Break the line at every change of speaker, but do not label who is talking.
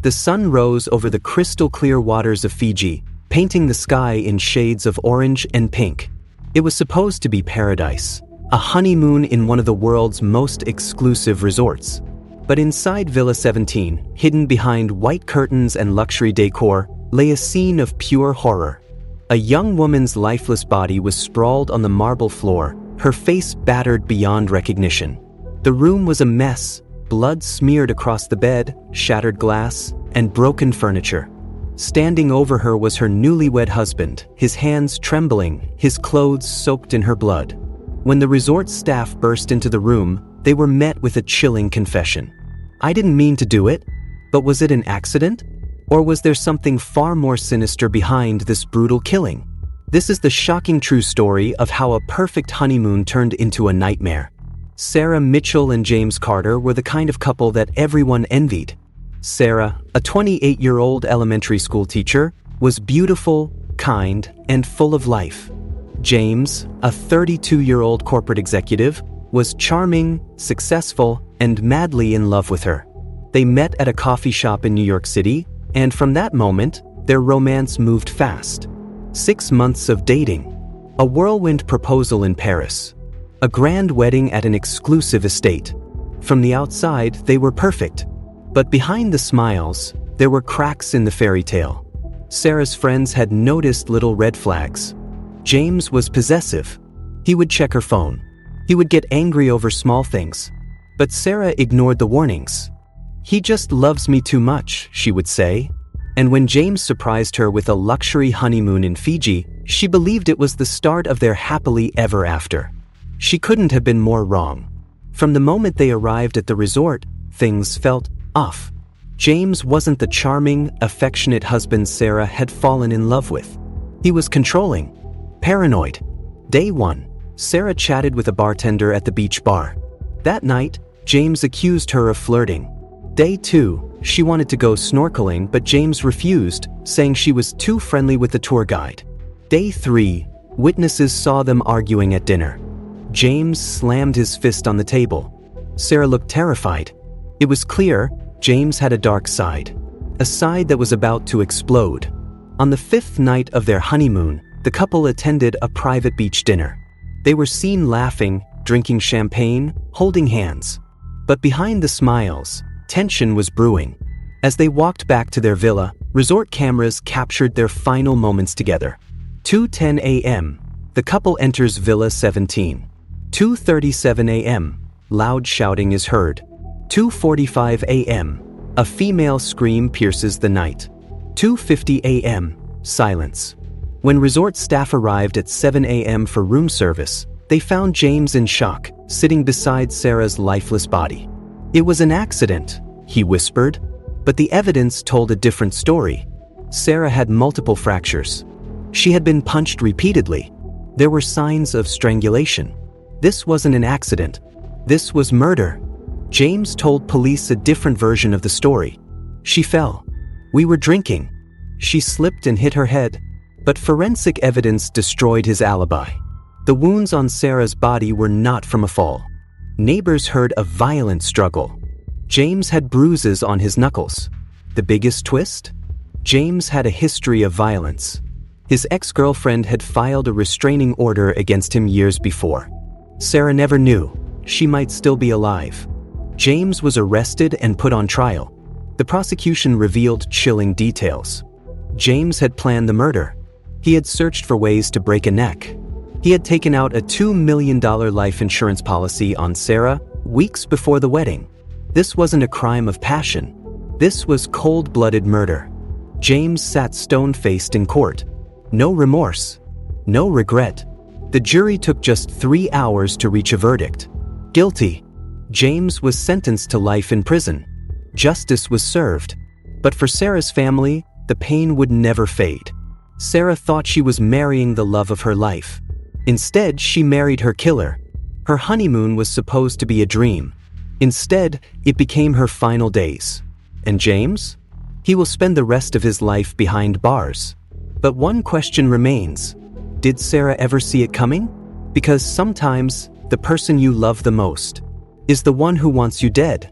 The sun rose over the crystal-clear waters of Fiji, painting the sky in shades of orange and pink. It was supposed to be paradise, a honeymoon in one of the world's most exclusive resorts. But inside Villa 17, hidden behind white curtains and luxury decor, lay a scene of pure horror. A young woman's lifeless body was sprawled on the marble floor, her face battered beyond recognition. The room was a mess, blood smeared across the bed, shattered glass, and broken furniture. Standing over her was her newlywed husband, his hands trembling, his clothes soaked in her blood. When the resort staff burst into the room, they were met with a chilling confession. "I didn't mean to do it, but was it an accident? Or was there something far more sinister behind this brutal killing?" This is the shocking true story of how a perfect honeymoon turned into a nightmare. Sarah Mitchell and James Carter were the kind of couple that everyone envied. Sarah, a 28-year-old elementary school teacher, was beautiful, kind, and full of life. James, a 32-year-old corporate executive, was charming, successful, and madly in love with her. They met at a coffee shop in New York City, and from that moment, their romance moved fast. 6 months of dating, a whirlwind proposal in Paris, a grand wedding at an exclusive estate. From the outside, they were perfect. But behind the smiles, there were cracks in the fairy tale. Sarah's friends had noticed little red flags. James was possessive. He would check her phone. He would get angry over small things. But Sarah ignored the warnings. "He just loves me too much," she would say. And when James surprised her with a luxury honeymoon in Fiji, she believed it was the start of their happily ever after. She couldn't have been more wrong. From the moment they arrived at the resort, things felt off. James wasn't the charming, affectionate husband Sarah had fallen in love with. He was controlling, paranoid. Day 1, Sarah chatted with a bartender at the beach bar. That night, James accused her of flirting. Day 2, she wanted to go snorkeling, but James refused, saying she was too friendly with the tour guide. Day 3, witnesses saw them arguing at dinner. James slammed his fist on the table. Sarah looked terrified. It was clear James had a dark side, a side that was about to explode. On the 5th night of their honeymoon, the couple attended a private beach dinner. They were seen laughing, drinking champagne, holding hands. But behind the smiles, tension was brewing. As they walked back to their villa, resort cameras captured their final moments together. 2:10 a.m., the couple enters Villa 17. 2:37 a.m., loud shouting is heard. 2:45 a.m., a female scream pierces the night. 2:50 a.m., silence. When resort staff arrived at 7 a.m. for room service, they found James in shock, sitting beside Sarah's lifeless body. "It was an accident," he whispered, but the evidence told a different story. Sarah had multiple fractures. She had been punched repeatedly. There were signs of strangulation. This wasn't an accident. This was murder. James told police a different version of the story. "She fell. We were drinking. She slipped and hit her head." But forensic evidence destroyed his alibi. The wounds on Sarah's body were not from a fall. Neighbors heard a violent struggle. James had bruises on his knuckles. The biggest twist? James had a history of violence. His ex-girlfriend had filed a restraining order against him years before. Sarah never knew. She might still be alive. James was arrested and put on trial. The prosecution revealed chilling details. James had planned the murder. He had searched for ways to break a neck. He had taken out a $2 million life insurance policy on Sarah weeks before the wedding. This wasn't a crime of passion. This was cold-blooded murder. James sat stone-faced in court. No remorse. No regret. The jury took just 3 hours to reach a verdict. Guilty. James was sentenced to life in prison. Justice was served. But for Sarah's family, the pain would never fade. Sarah thought she was marrying the love of her life. Instead, she married her killer. Her honeymoon was supposed to be a dream. Instead, it became her final days. And James? He will spend the rest of his life behind bars. But one question remains. Did Sarah ever see it coming? Because sometimes, the person you love the most is the one who wants you dead.